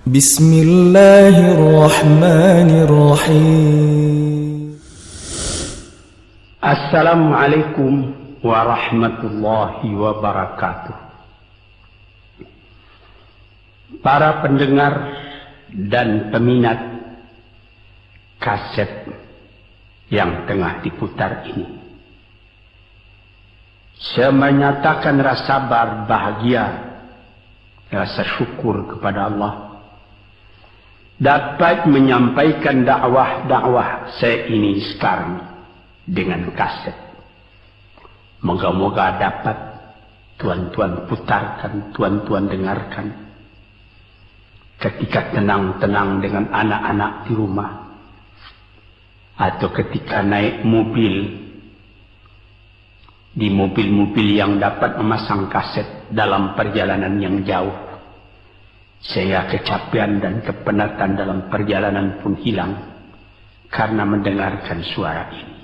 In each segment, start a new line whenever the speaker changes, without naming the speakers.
Bismillahirrahmanirrahim.
Assalamualaikum warahmatullahi wabarakatuh. Para pendengar dan peminat kaset yang tengah diputar ini, saya menyatakan rasa bahagia, rasa syukur kepada Allah dapat menyampaikan dakwah saya ini sekarang dengan kaset. Moga-moga dapat tuan-tuan putarkan, tuan-tuan dengarkan ketika tenang-tenang dengan anak-anak di rumah, atau ketika naik mobil, di mobil-mobil yang dapat memasang kaset dalam perjalanan yang jauh. Sehingga kecapean dan kepenatan dalam perjalanan pun hilang karena mendengarkan suara ini.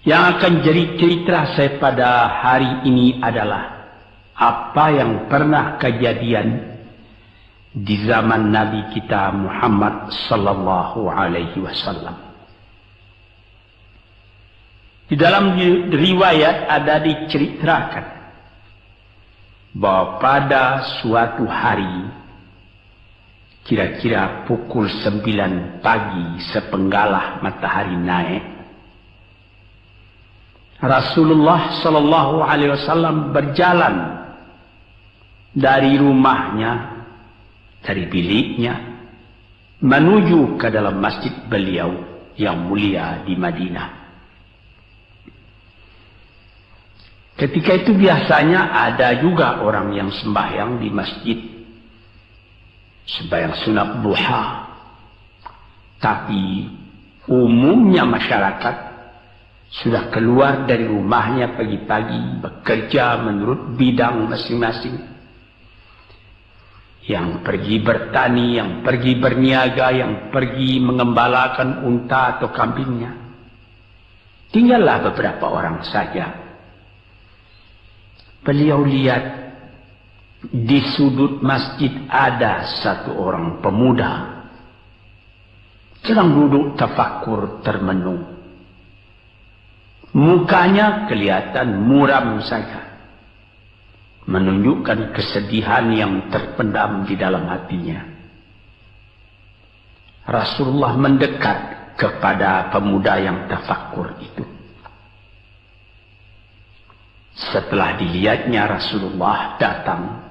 Yang akan jadi cerita saya pada hari ini adalah apa yang pernah kejadian di zaman Nabi kita Muhammad sallallahu alaihi wasallam. Di dalam riwayat ada diceritakan bahwa pada suatu hari, kira-kira pukul 9 pagi sepenggalah matahari naik, Rasulullah sallallahu alaihi wasallam berjalan dari rumahnya, dari biliknya, menuju ke dalam masjid beliau yang mulia di Madinah. Ketika itu biasanya ada juga orang yang sembahyang di masjid, sembahyang sunat duha. Tapi umumnya masyarakat sudah keluar dari rumahnya pagi-pagi, bekerja menurut bidang masing-masing. Yang pergi bertani, yang pergi berniaga, yang pergi mengembalakan unta atau kambingnya. Tinggallah beberapa orang saja. Beliau lihat di sudut masjid ada satu orang pemuda sedang duduk tafakur termenung. Mukanya kelihatan muram saja, menunjukkan kesedihan yang terpendam di dalam hatinya. Rasulullah mendekat kepada pemuda yang tafakur itu. Setelah dilihatnya Rasulullah datang,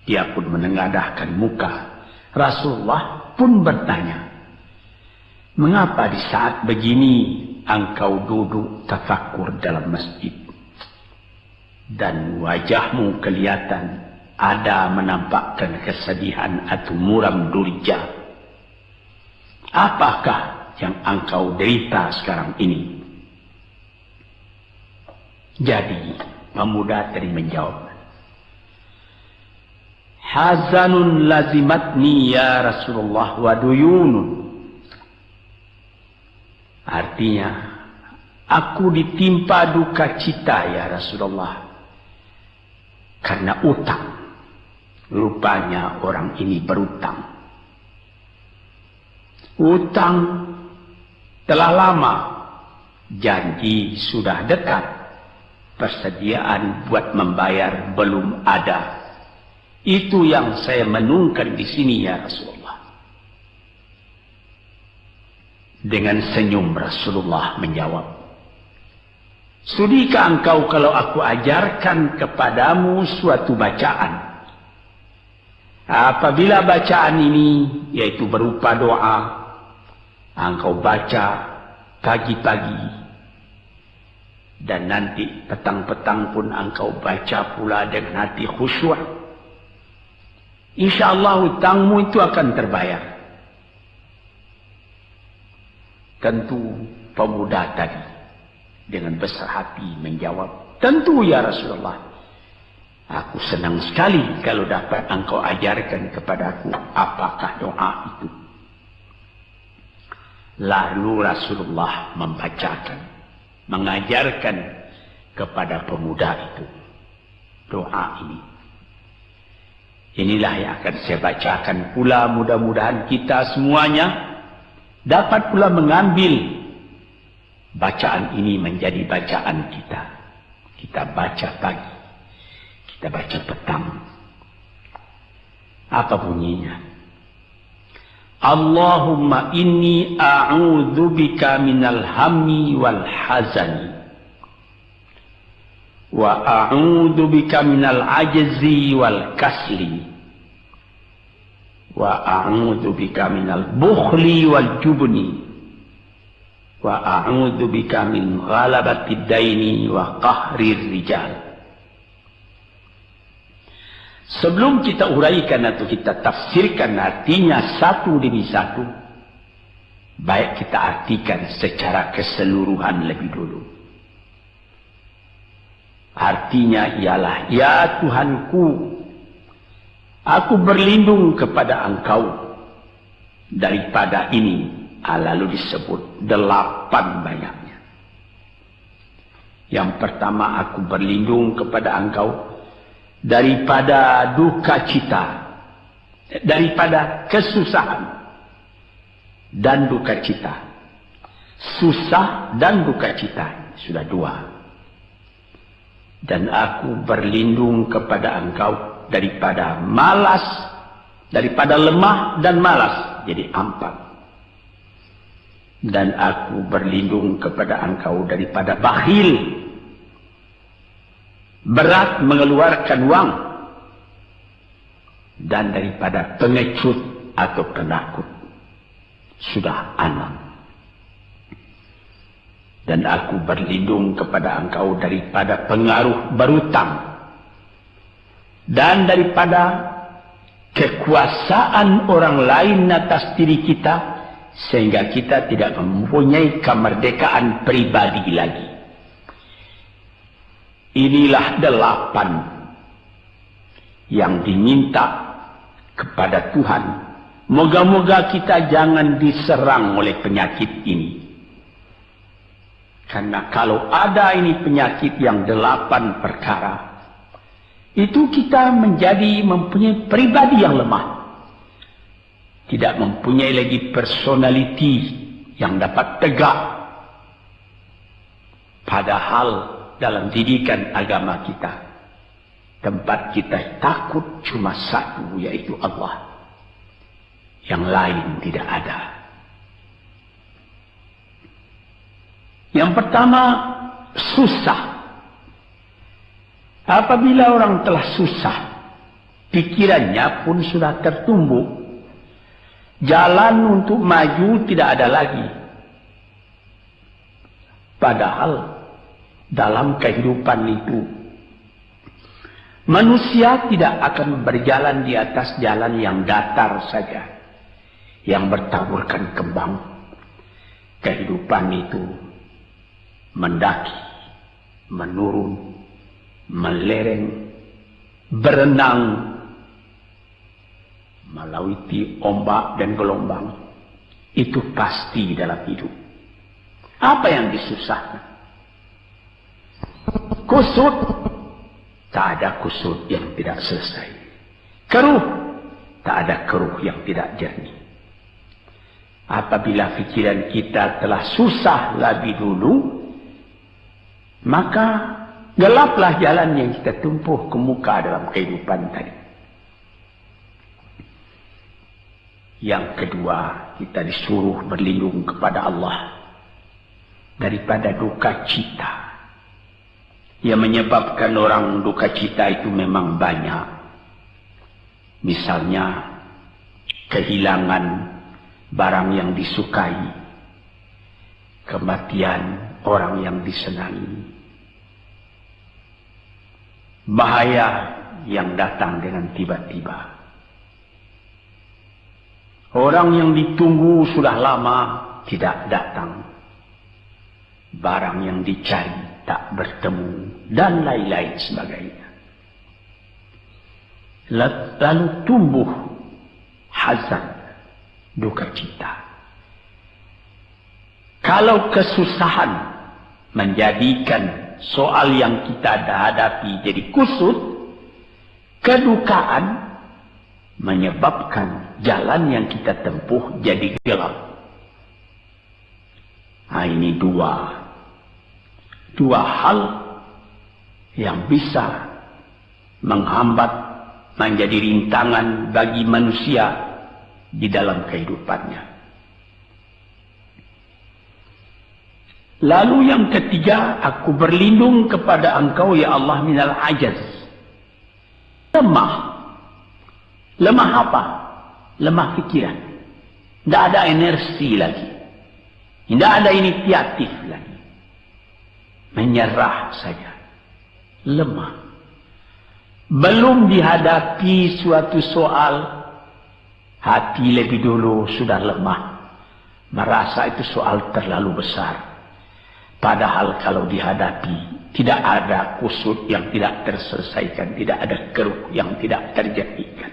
dia pun menengadahkan muka. Rasulullah pun bertanya, "Mengapa di saat begini engkau duduk tafakur dalam masjid? Dan wajahmu kelihatan ada menampakkan kesedihan atau muram durja. Apakah yang engkau derita sekarang ini?" Jadi pemuda tadi menjawab, "Hazanun lazimatni ya Rasulullah wa duyunun." Artinya, aku ditimpa duka cita ya Rasulullah karena utang. Rupanya orang ini berutang. Utang telah lama, janji sudah dekat. Persediaan buat membayar belum ada. Itu yang saya menungkan di sini ya Rasulullah. Dengan senyum Rasulullah menjawab, "Sudikah engkau kalau aku ajarkan kepadamu suatu bacaan? Apabila bacaan ini, yaitu berupa doa, engkau baca pagi-pagi, dan nanti petang-petang pun engkau baca pula dengan hati khusyuk, insyaallah hutangmu itu akan terbayar." Tentu pemuda tadi dengan besar hati menjawab, "Tentu ya Rasulullah. Aku senang sekali kalau dapat engkau ajarkan kepadaku apakah doa itu." Lalu Rasulullah membacakan, mengajarkan kepada pemuda itu doa ini. Inilah yang akan saya bacakan pula, mudah-mudahan kita semuanya dapat pula mengambil bacaan ini menjadi bacaan kita. Kita baca pagi, kita baca petang. Apa bunyinya? Allahumma inni a'udzubika minal hammi wal hazani wa a'udzubika minal ajzi wal kasli wa a'udzubika minal bukhli wal jubni wa a'udzubika min ghalabati daini wa qahrir rijal. Sebelum kita uraikan atau kita tafsirkan artinya satu demi satu, baik kita artikan secara keseluruhan lebih dulu. Artinya ialah, ya Tuhanku, aku berlindung kepada Engkau daripada ini. Lalu disebut 8 banyaknya. Yang pertama, aku berlindung kepada Engkau daripada duka cita, daripada kesusahan dan duka cita. Susah dan duka cita, sudah 2. Dan aku berlindung kepada Engkau daripada malas, daripada lemah dan malas, jadi 4. Dan aku berlindung kepada Engkau daripada bakhil, berat mengeluarkan wang, dan daripada pengecut atau penakut, sudah 6. Dan aku berlindung kepada Engkau daripada pengaruh berutang dan daripada kekuasaan orang lain atas diri kita, sehingga kita tidak mempunyai kemerdekaan pribadi lagi. Inilah 8 yang diminta kepada Tuhan. Moga-moga kita jangan diserang oleh penyakit ini. Karena kalau ada ini penyakit yang 8 perkara, itu kita mempunyai pribadi yang lemah. Tidak mempunyai lagi personality yang dapat tegak. Padahal dalam didikan agama kita, tempat kita takut cuma satu, yaitu Allah. Yang lain tidak ada. Yang pertama, susah. Apabila orang telah susah, pikirannya pun sudah tertumbuk. Jalan untuk maju tidak ada lagi. Padahal dalam kehidupan itu, manusia tidak akan berjalan di atas jalan yang datar saja, yang bertaburkan kembang. Kehidupan itu mendaki, menurun, melereng, berenang, melewati ombak dan gelombang. Itu pasti dalam hidup. Apa yang disusahkan? Kusut, tak ada kusut yang tidak selesai. Keruh, tak ada keruh yang tidak jernih. Apabila pikiran kita telah susah lebih dulu, maka gelaplah jalan yang kita tempuh ke muka dalam kehidupan tadi. Yang kedua, kita disuruh berlindung kepada Allah daripada duka cita. Yang menyebabkan orang duka cita itu memang banyak. Misalnya, kehilangan barang yang disukai, kematian orang yang disenangi, bahaya yang datang dengan tiba-tiba. Orang yang ditunggu sudah lama tidak datang. Barang yang dicari tak bertemu, dan lain-lain sebagainya. Lalu tumbuh hazan, duka cita. Kalau kesusahan menjadikan soal yang kita hadapi jadi kusut, kedukaan menyebabkan jalan yang kita tempuh jadi gelap. Nah, ini dua hal yang bisa menghambat, menjadi rintangan bagi manusia di dalam kehidupannya. Lalu yang ketiga, aku berlindung kepada Engkau ya Allah minal ajaz. Lemah. Lemah apa? Lemah pikiran. Tidak ada energi lagi. Tidak ada inisiatif lagi. Menyerah saja. Lemah. Belum dihadapi suatu soal, hati lebih dulu sudah lemah. Merasa itu soal terlalu besar. Padahal kalau dihadapi, tidak ada kusut yang tidak terselesaikan. Tidak ada keruh yang tidak terjadikan.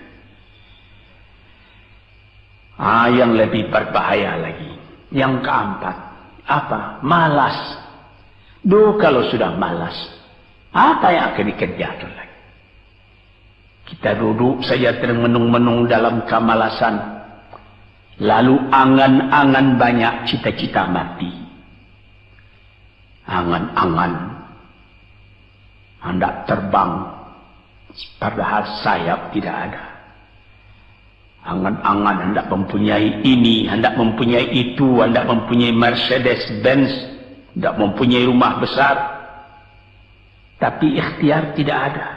Yang lebih berbahaya lagi. Yang keempat, apa? Malas. Kalau sudah malas, apa yang akan dikejar lagi? Kita duduk saja termenung-menung dalam kemalasan. Lalu angan-angan banyak, cita-cita mati. Angan-angan hendak terbang, padahal sayap tidak ada. Angan-angan hendak mempunyai ini, hendak mempunyai itu, hendak mempunyai Mercedes-Benz, hendak mempunyai rumah besar. Tapi ikhtiar tidak ada.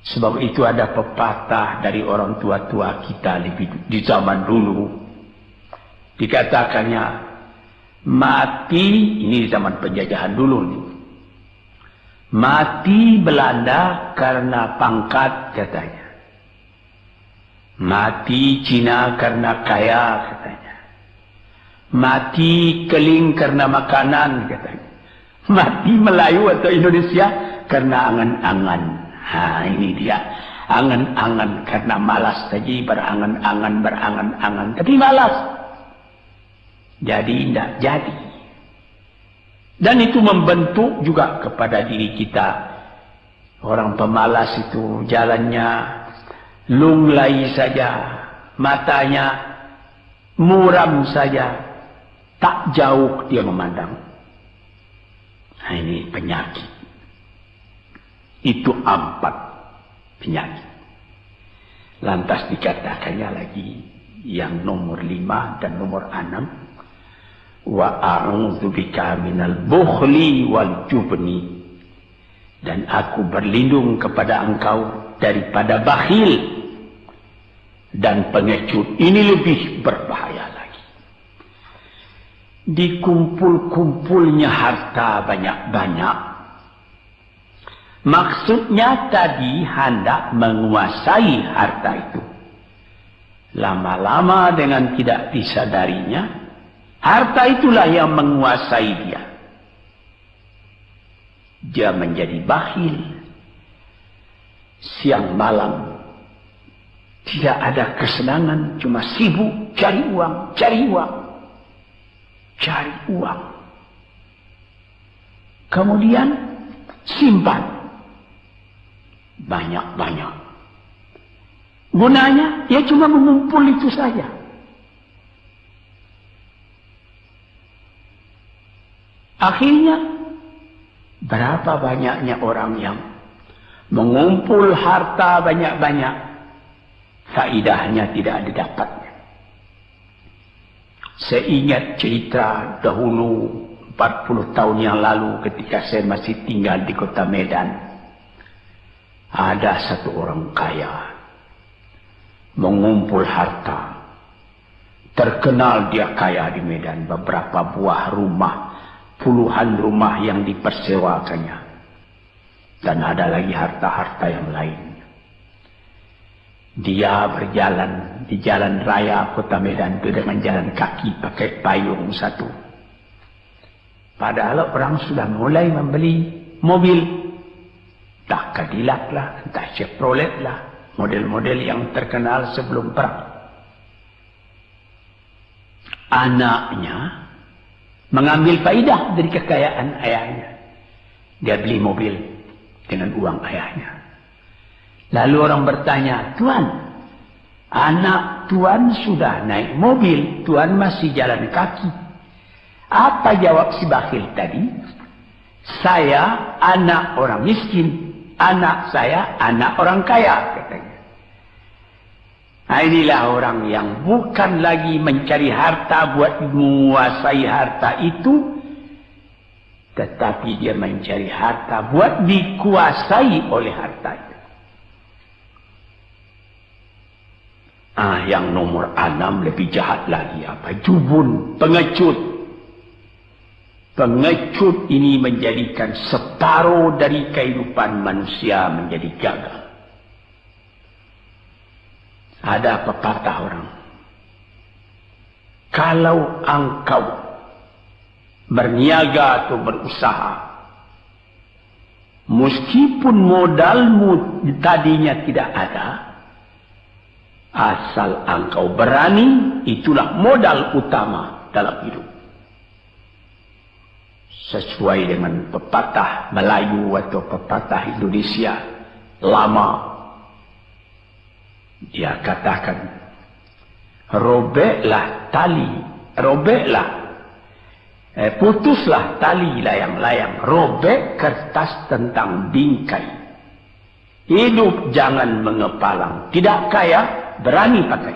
Sebab itu ada pepatah dari orang tua-tua kita di zaman dulu. Dikatakannya, mati, ini di zaman penjajahan dulu nih. Mati Belanda karena pangkat katanya. Mati Cina karena kaya katanya. Mati Keling karena makanan katanya. Mati Melayu atau Indonesia karena angan-angan. Ini dia. Angan-angan karena malas tadi, berangan-angan. Tapi malas. Jadi tidak jadi. Dan itu membentuk juga kepada diri kita. Orang pemalas itu jalannya lunglai saja, matanya muram saja, tak jauh dia memandang. Nah, ini penyakit. Itu 4 penyakit. Lantas dikatakannya lagi yang nomor 5 dan nomor 6. Wa a'udzubika minal bukhli wal jubni. Dan aku berlindung kepada Engkau daripada bakhil dan pengecut. Ini lebih berbahaya lagi. Dikumpul-kumpulnya harta banyak-banyak. Maksudnya tadi hendak menguasai harta itu. Lama-lama dengan tidak disadarinya, harta itulah yang menguasai dia. Dia menjadi bakhil. Siang malam tidak ada kesenangan, cuma sibuk cari uang. Kemudian simpan banyak-banyak. Gunanya dia cuma mengumpul itu saja. Akhirnya berapa banyaknya orang yang mengumpul harta banyak-banyak, faidahnya tidak didapatnya. Saya ingat cerita dahulu 40 tahun yang lalu ketika saya masih tinggal di kota Medan. Ada satu orang kaya mengumpul harta. Terkenal dia kaya di Medan, beberapa buah rumah, puluhan rumah yang dipersewakannya. Dan ada lagi harta-harta yang lain. Dia berjalan di jalan raya kota Medan itu dengan jalan kaki pakai payung satu. Padahal orang sudah mulai membeli mobil. Entah Cadillac lah, entah Chevrolet lah. Model-model yang terkenal sebelum perang. Anaknya mengambil faidah dari kekayaan ayahnya. Dia beli mobil dengan uang ayahnya. Lalu orang bertanya, "Tuan, anak Tuan sudah naik mobil, Tuan masih jalan kaki." Apa jawab si bakhil tadi? "Saya anak orang miskin, anak saya anak orang kaya," katanya. Nah, inilah orang yang bukan lagi mencari harta buat menguasai harta itu, tetapi dia mencari harta buat dikuasai oleh harta itu. Yang nomor 6 lebih jahat lagi. Apa? Jubun, pengecut. Pengecut ini menjadikan separuh dari kehidupan manusia menjadi gagal. Ada pepatah orang, kalau engkau berniaga atau berusaha, meskipun modalmu tadinya tidak ada, asal engkau berani, itulah modal utama dalam hidup. Sesuai dengan pepatah Melayu atau pepatah Indonesia lama, dia katakan, putuslah tali layang-layang, robek kertas tentang bingkai. Hidup jangan mengepalang, tidak kaya berani pakai.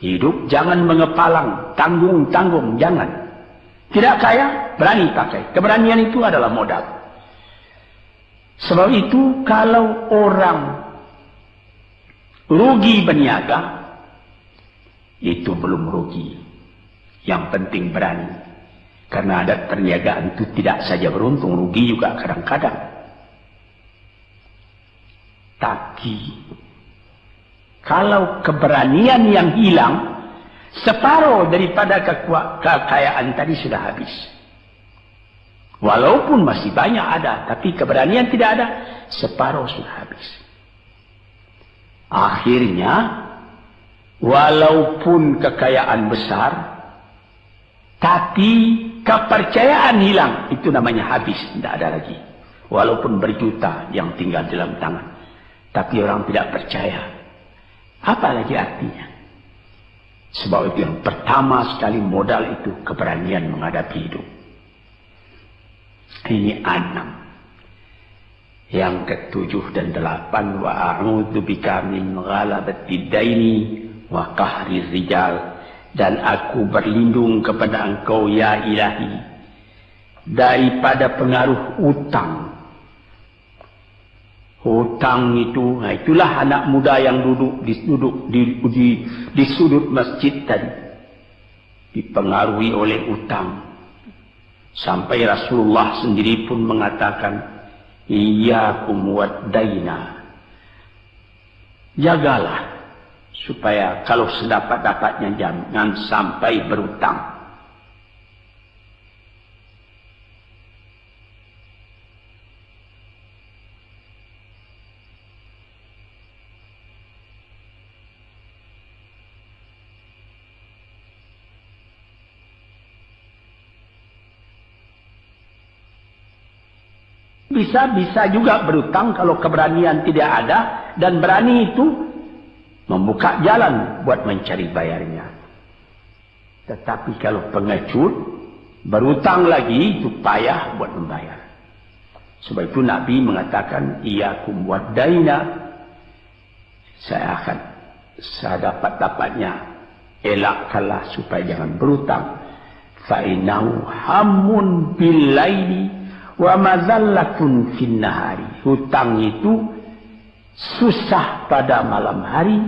Hidup jangan mengepalang, tanggung-tanggung jangan. Tidak kaya berani pakai. Keberanian itu adalah modal. Sebab itu kalau orang rugi berniaga, itu belum rugi. Yang penting berani. Karena adat perniagaan itu tidak saja beruntung, rugi juga kadang-kadang. Tapi kalau keberanian yang hilang, separuh daripada kekayaan tadi sudah habis. Walaupun masih banyak ada, tapi keberanian tidak ada, separuh sudah habis. Akhirnya, walaupun kekayaan besar, tapi kepercayaan hilang, itu namanya habis, tidak ada lagi. Walaupun berjuta yang tinggal dalam tangan, tapi orang tidak percaya. Apa lagi artinya? Sebab itu yang pertama sekali modal itu keberanian menghadapi hidup. Ini 6. Yang ke-7 dan 8, wa a'udzu bika min ghalabatid daini wa qahri rijal, dan aku berlindung kepada Engkau ya Ilahi daripada pengaruh utang. Hutang itu, itulah anak muda yang duduk di sudut masjid tadi, dipengaruhi oleh utang. Sampai Rasulullah sendiri pun mengatakan, iyyakum wad-daina. Jagalah supaya kalau sedapat-dapatnya jangan sampai berutang. Bisa juga berutang kalau keberanian tidak ada, dan berani itu membuka jalan buat mencari bayarnya. Tetapi kalau pengecut berutang lagi, itu payah buat membayar. Sebab itu Nabi mengatakan, iyyakum wad-daina, saya akan sedapat-dapatnya elakkanlah supaya jangan berutang. Fa innahu hammun bil laili wa mazallatun fin nahari. Hutang itu susah pada malam hari,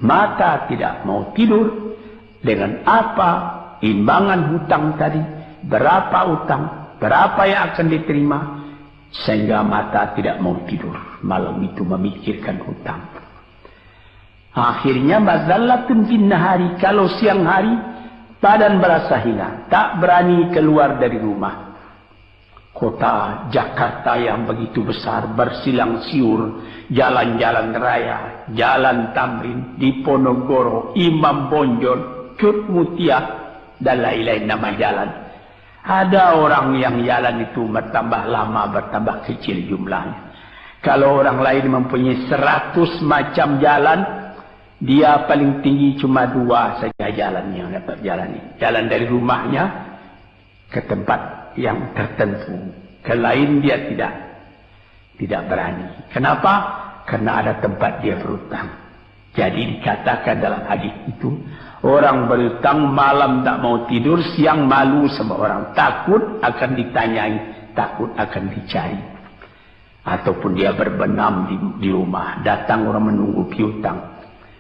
mata tidak mau tidur. Dengan apa imbangan hutang tadi, berapa utang, berapa yang akan diterima, sehingga mata tidak mau tidur malam itu memikirkan hutang. Akhirnya mazallatun fin nahari, kalau siang hari badan berasa hina, tak berani keluar dari rumah. Kota Jakarta yang begitu besar, bersilang siur, jalan-jalan raya, jalan Tamrin, Diponegoro, Imam Bonjol, Cut Mutia, dan lain-lain nama jalan. Ada orang yang jalan itu bertambah lama, bertambah kecil jumlahnya. Kalau orang lain mempunyai 100 macam jalan, dia paling tinggi cuma 2 saja jalannya yang dapat jalani. Jalan dari rumahnya ke tempat yang tertentu. Ke lain dia tidak berani. Kenapa? Karena ada tempat dia berhutang. Jadi dikatakan dalam hadis itu, orang berhutang malam tak mau tidur, siang malu sama orang. Takut akan ditanyai, takut akan dicari. Ataupun dia berbenam di rumah, datang orang menunggu piutang.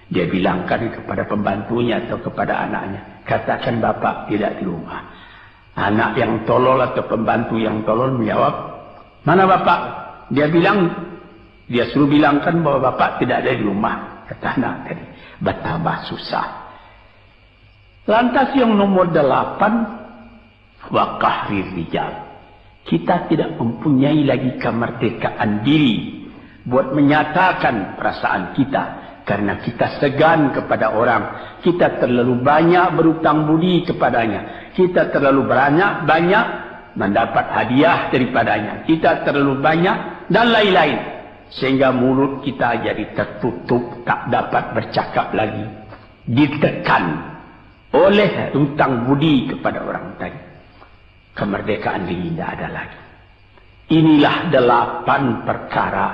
Dia bilangkan kepada pembantunya atau kepada anaknya, katakan bapak tidak di rumah. Anak yang tolol atau pembantu yang tolol menjawab, mana bapak? Dia suruh bilangkan bahwa bapak tidak ada di rumah. Kata anak tadi, betapa susah. Lantas yang nomor 8, wa qahrir rijal. Kita tidak mempunyai lagi kemerdekaan diri buat menyatakan perasaan kita. Karena kita segan kepada orang. Kita terlalu banyak berutang budi kepadanya. Kita terlalu banyak mendapat hadiah daripadanya. Kita terlalu banyak dan lain-lain. Sehingga mulut kita jadi tertutup, tak dapat bercakap lagi. Ditekan oleh hutang budi kepada orang tadi. Kemerdekaan diri tidak ada lagi. Inilah 8 perkara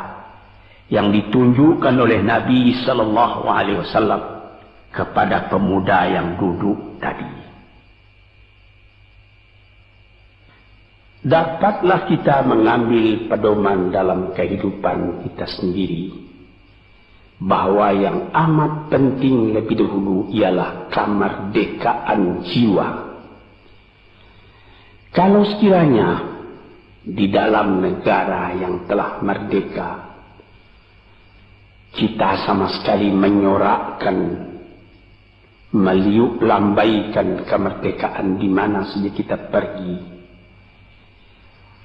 yang ditunjukkan oleh Nabi Sallallahu Alaihi Wasallam kepada pemuda yang duduk tadi. Dapatlah kita mengambil pedoman dalam kehidupan kita sendiri, bahwa yang amat penting lebih dahulu ialah kemerdekaan jiwa. Kalau sekiranya di dalam negara yang telah merdeka, kita sama sekali menyorakkan, meliuk lambaikan kemerdekaan di mana saja kita pergi.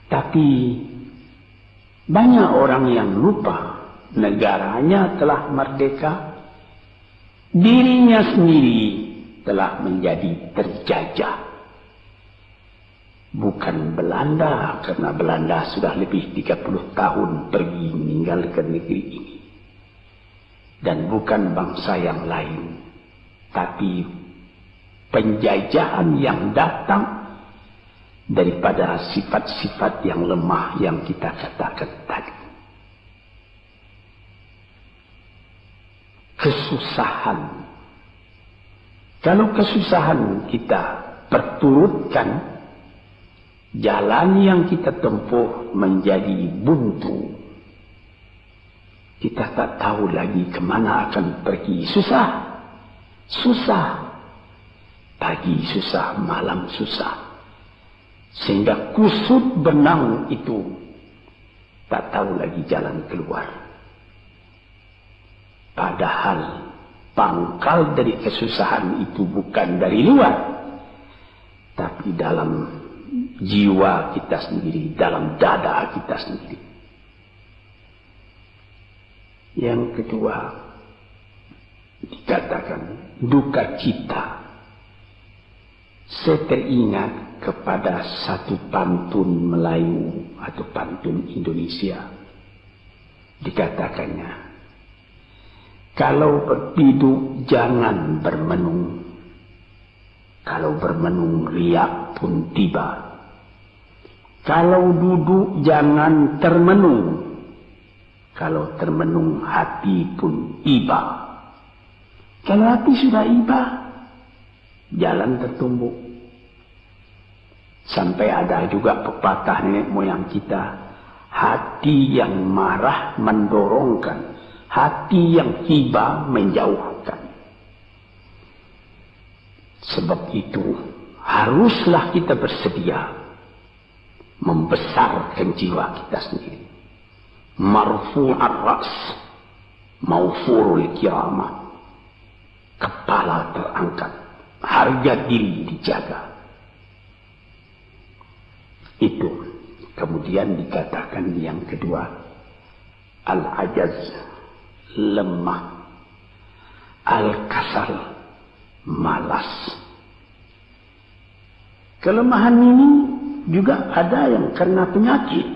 Tapi banyak orang yang lupa negaranya telah merdeka, dirinya sendiri telah menjadi terjajah. Bukan Belanda, karena Belanda sudah lebih 30 tahun pergi meninggalkan negeri ini. Dan bukan bangsa yang lain, tapi penjajahan yang datang daripada sifat-sifat yang lemah yang kita katakan tadi. Kesusahan. Kalau kesusahan kita perturutkan, jalan yang kita tempuh menjadi buntu. Kita tak tahu lagi kemana akan pergi. Susah. Pagi susah, malam susah. Sehingga kusut benang itu tak tahu lagi jalan keluar. Padahal pangkal dari kesusahan itu bukan dari luar, tapi dalam jiwa kita sendiri, dalam dada kita sendiri. Yang kedua, dikatakan duka cita. Saya teringat kepada satu pantun Melayu atau pantun Indonesia. Dikatakannya, kalau berpiduk jangan bermenung. Kalau bermenung riak pun tiba. Kalau duduk jangan termenung. Kalau termenung hati pun iba. Kalau hati sudah iba, jalan tertumbuk. Sampai ada juga pepatah nenek moyang kita, hati yang marah mendorongkan, hati yang iba menjauhkan. Sebab itu haruslah kita bersedia membesarkan jiwa kita sendiri. Marfu'ar ras, maufurul kiramah. Kepala terangkat, harga diri dijaga. Itu. Kemudian dikatakan yang kedua, al-ajaz, lemah. Al-kasal, malas. Kelemahan ini juga ada yang karena penyakit.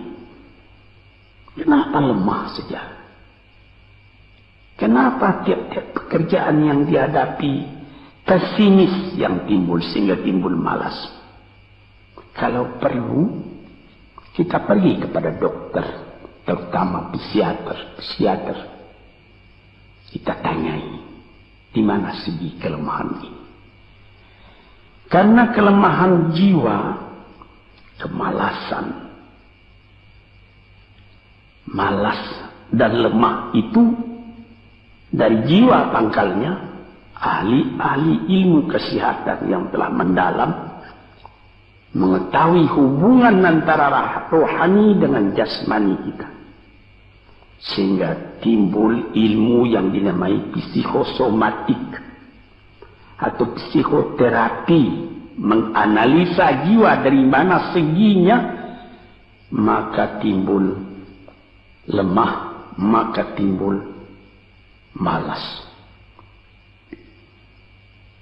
Kenapa lemah saja? Kenapa tiap-tiap pekerjaan yang dihadapi pesimis yang timbul sehingga timbul malas? Kalau perlu, kita pergi kepada dokter, terutama psikiater. Kita tanyai, di mana segi kelemahan ini? Karena kelemahan jiwa, kemalasan, malas dan lemah itu dari jiwa pangkalnya. Ahli-ahli ilmu kesehatan yang telah mendalam mengetahui hubungan antara rohani dengan jasmani kita, sehingga timbul ilmu yang dinamai psikosomatik atau psikoterapi, menganalisa jiwa dari mana seginya, maka timbul lemah, maka timbul malas.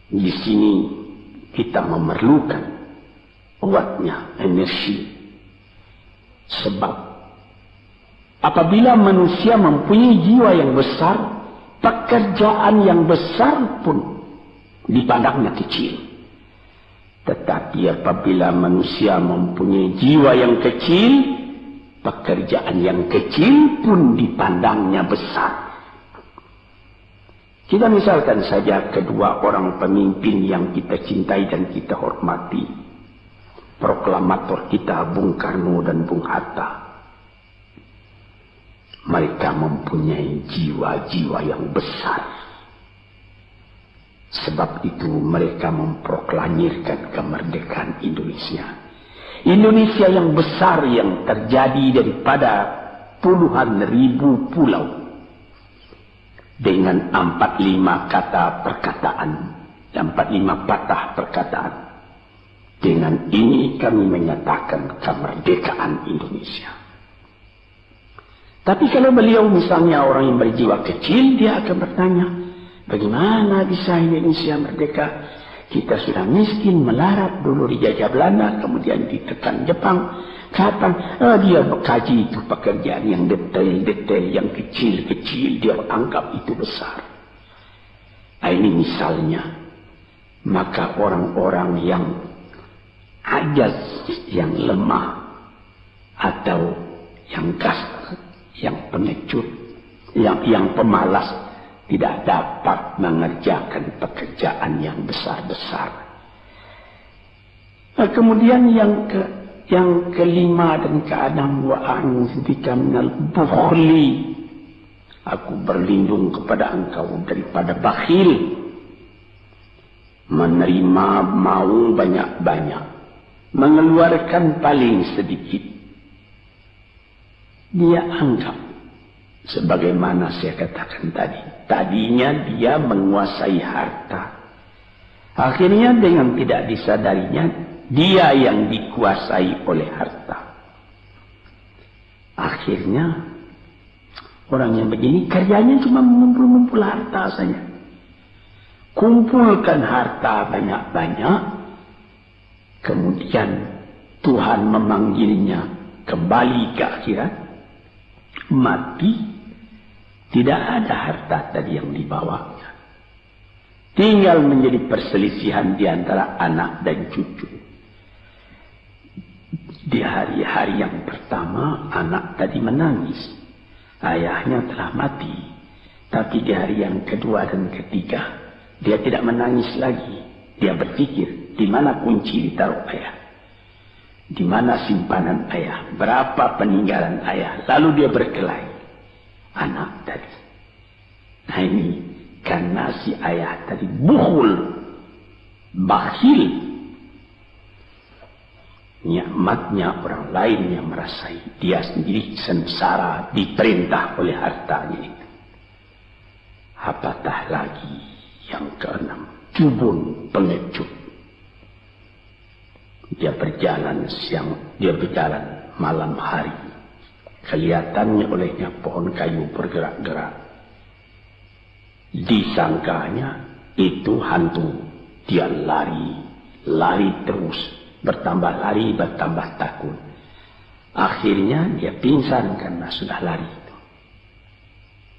Di sini kita memerlukan kuatnya energi. Sebab apabila manusia mempunyai jiwa yang besar, pekerjaan yang besar pun dipandangnya kecil. Tetapi apabila manusia mempunyai jiwa yang kecil, pekerjaan yang kecil pun dipandangnya besar. Kita misalkan saja kedua orang pemimpin yang kita cintai dan kita hormati. Proklamator kita Bung Karno dan Bung Hatta. Mereka mempunyai jiwa-jiwa yang besar. Sebab itu mereka memproklamirkan kemerdekaan Indonesia. Indonesia yang besar yang terjadi daripada puluhan ribu pulau. Dengan 45 kata perkataan, 45 patah perkataan. Dengan ini kami menyatakan kemerdekaan Indonesia. Tapi kalau beliau misalnya orang yang berjiwa kecil, dia akan bertanya, bagaimana bisa Indonesia merdeka? Kita sudah miskin, melarat, dulu dijajah Belanda, kemudian ditekan Jepang. Kapan? Dia mengkaji itu pekerjaan yang detail-detail, yang kecil-kecil, dia anggap itu besar. Nah, ini misalnya. Maka orang-orang yang ajaz, yang lemah, atau yang kasar, yang pengecut, yang pemalas, tidak dapat mengerjakan pekerjaan yang besar-besar. Nah, kemudian yang kelima dan keenam, wa a'udzubika minal bukhli. Aku berlindung kepada engkau daripada bakhil. Menerima mau banyak-banyak, mengeluarkan paling sedikit. Dia anggap, sebagaimana saya katakan tadi, tadinya dia menguasai harta. Akhirnya dengan tidak disadarinya, dia yang dikuasai oleh harta. Akhirnya orang yang begini kerjanya cuma mengumpul-ngumpul harta saja. Kumpulkan harta banyak-banyak, kemudian Tuhan memanggilnya kembali ke akhirat, mati, tidak ada harta tadi yang dibawanya. Tinggal menjadi perselisihan di antara anak dan cucu. Di hari-hari yang pertama, anak tadi menangis. Ayahnya telah mati. Tapi di hari yang kedua dan ketiga, dia tidak menangis lagi. Dia berpikir, di mana kunci ditaruh ayah? Di mana simpanan ayah? Berapa peninggalan ayah? Lalu dia berkelahi. Anak tadi. Nah ini, karena si ayah tadi bukhul, bakhil. Nikmatnya orang lain yang merasai, dia sendiri sengsara diperintah oleh hartanya itu. Apatah lagi yang keenam, jubun, pengecut. Dia berjalan siang, dia berjalan malam hari. Kelihatannya olehnya pohon kayu bergerak-gerak. Disangkanya itu hantu. Dia lari terus. Bertambah lari, bertambah takut. Akhirnya dia pingsan karena sudah lari.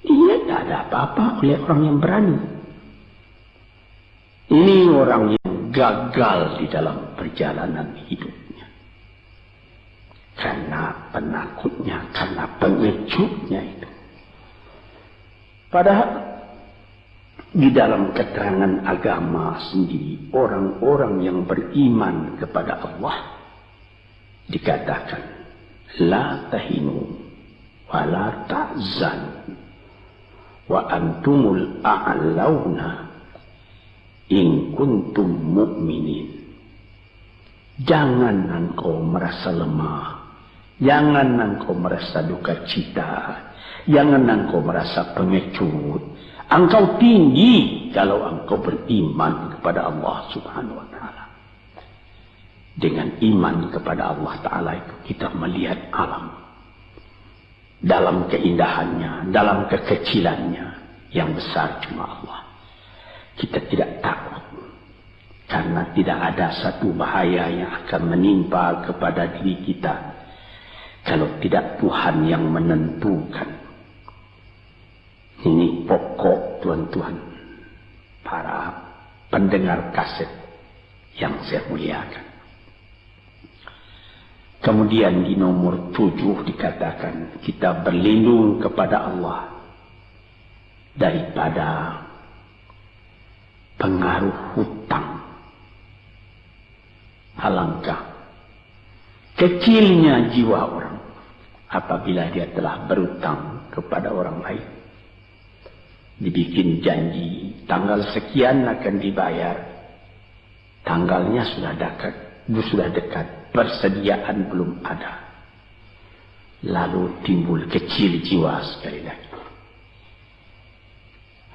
Dia tidak ada apa-apa oleh orang yang berani. Ini orang yang gagal di dalam perjalanan hidupnya. Karena penakutnya, karena pengejutnya itu. Padahal di dalam keterangan agama sendiri, orang-orang yang beriman kepada Allah dikatakan, la tahinu wa la ta'zan wa antumul a'launa in kuntum mu'minin. Jangan engkau merasa lemah, jangan engkau merasa duka cita, jangan engkau merasa pengecut. Engkau tinggi kalau engkau beriman kepada Allah Subhanahu wa Ta'ala. Dengan iman kepada Allah Ta'ala itu kita melihat alam dalam keindahannya, dalam kekecilannya. Yang besar cuma Allah. Kita tidak takut karena tidak ada satu bahaya yang akan menimpa kepada diri kita kalau tidak Tuhan yang menentukan. Ini pokok tuan-tuan, para pendengar kaset yang saya muliakan. Kemudian di nomor 7 dikatakan kita berlindung kepada Allah daripada pengaruh hutang. Alangkah kecilnya jiwa orang apabila dia telah berutang kepada orang lain. Dibikin janji tanggal sekian akan dibayar, tanggalnya sudah dekat, persediaan belum ada, lalu timbul kecil jiwa sekali lagi.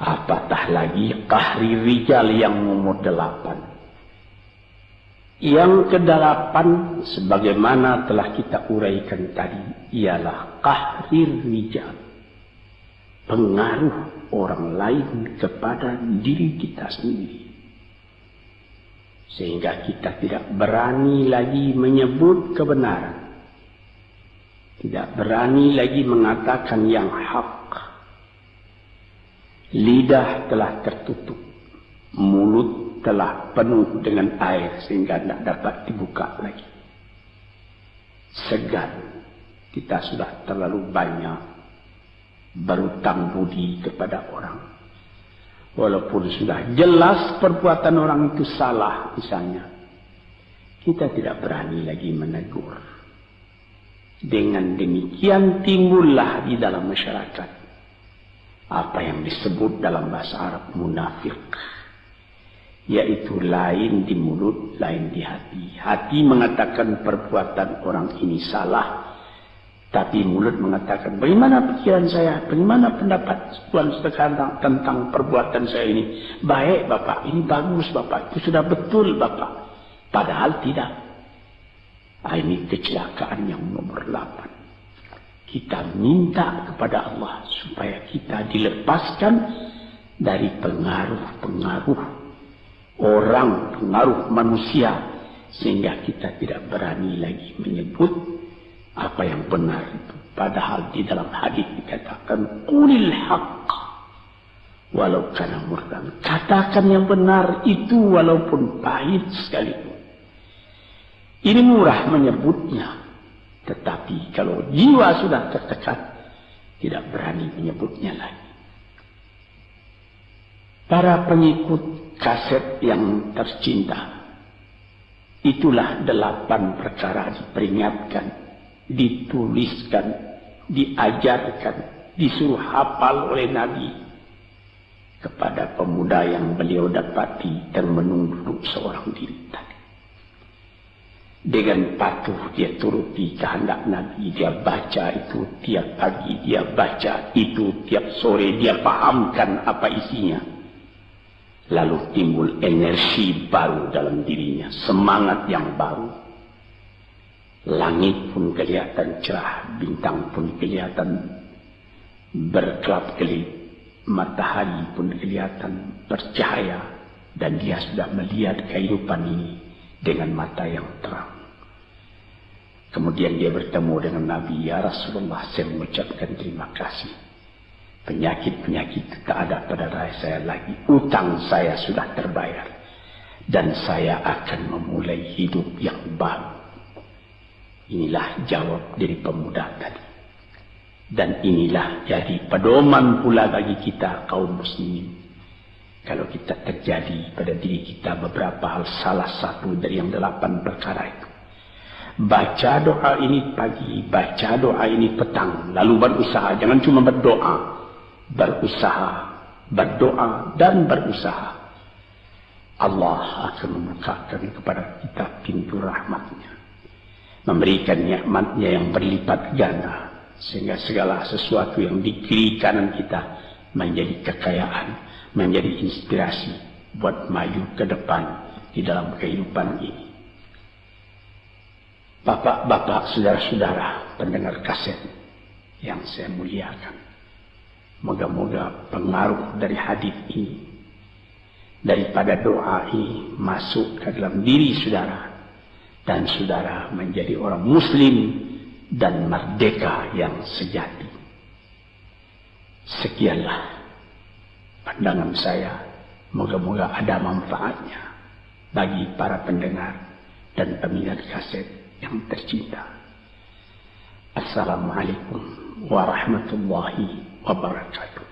Apatah lagi qahri rijal yang nomor 8. Yang ke-8 sebagaimana telah kita uraikan tadi ialah qahri rijal, pengaruh orang lain kepada diri kita sendiri. Sehingga kita tidak berani lagi menyebut kebenaran. Tidak berani lagi mengatakan yang hak. Lidah telah tertutup. Mulut telah penuh dengan air sehingga tidak dapat dibuka lagi. Segan. Kita sudah terlalu banyak berutang budi kepada orang. Walaupun sudah jelas perbuatan orang itu salah misalnya, kita tidak berani lagi menegur. Dengan demikian timbullah di dalam masyarakat apa yang disebut dalam bahasa Arab munafik, yaitu lain di mulut, lain di hati. Hati mengatakan perbuatan orang ini salah, tapi mulut mengatakan, bagaimana pikiran saya, bagaimana pendapat Tuhan sekarang tentang perbuatan saya ini. Baik Bapak, ini bagus Bapak, itu sudah betul Bapak. Padahal tidak. Ini kecelakaan yang nomor 8. Kita minta kepada Allah supaya kita dilepaskan dari pengaruh-pengaruh orang, pengaruh manusia. Sehingga kita tidak berani lagi menyebut apa yang benar itu. Padahal di dalam hadis dikatakan qulil haqq walau kana murran. Katakan yang benar itu walaupun pahit sekalipun. Ini murah menyebutnya, tetapi kalau jiwa sudah tertekan tidak berani menyebutnya lagi. Para pengikut kaset yang tercinta, itulah 8 perkara diperingatkan, dituliskan, diajarkan, disuruh hafal oleh Nabi kepada pemuda yang beliau dapati dan menunggu seorang diri tadi. Dengan patuh dia turuti kehendak Nabi, dia baca itu tiap pagi, dia baca itu tiap sore, dia pahamkan apa isinya. Lalu timbul energi baru dalam dirinya, semangat yang baru. Langit pun kelihatan cerah, bintang pun kelihatan berkelap-kelip, matahari pun kelihatan bercahaya, dan dia sudah melihat kehidupan ini dengan mata yang terang. Kemudian dia bertemu dengan Nabi. Ya Rasulullah, saya mengucapkan terima kasih. Penyakit-penyakit tak ada pada saya lagi. Utang saya sudah terbayar. Dan saya akan memulai hidup yang baru. Inilah jawab dari pemuda tadi. Dan inilah jadi pedoman pula bagi kita kaum muslimin. Kalau kita terjadi pada diri kita beberapa hal, salah satu dari yang 8 perkara itu. Baca doa ini pagi, baca doa ini petang, lalu berusaha. Jangan cuma berdoa. Berusaha, berdoa dan berusaha. Allah akan membukakan kepada kita pintu rahmatnya. Memberikan nikmatnya yang berlipat ganda. Sehingga segala sesuatu yang di kiri kanan kita menjadi kekayaan, menjadi inspirasi buat maju ke depan di dalam kehidupan ini. Bapak-bapak, saudara-saudara, pendengar kaset yang saya muliakan. Moga-moga pengaruh dari hadis ini, daripada doa ini masuk ke dalam diri saudara. Dan saudara menjadi orang muslim dan merdeka yang sejati. Sekianlah pandangan saya. Moga-moga ada manfaatnya bagi para pendengar dan peminat kaset yang tercinta. Assalamualaikum warahmatullahi wabarakatuh.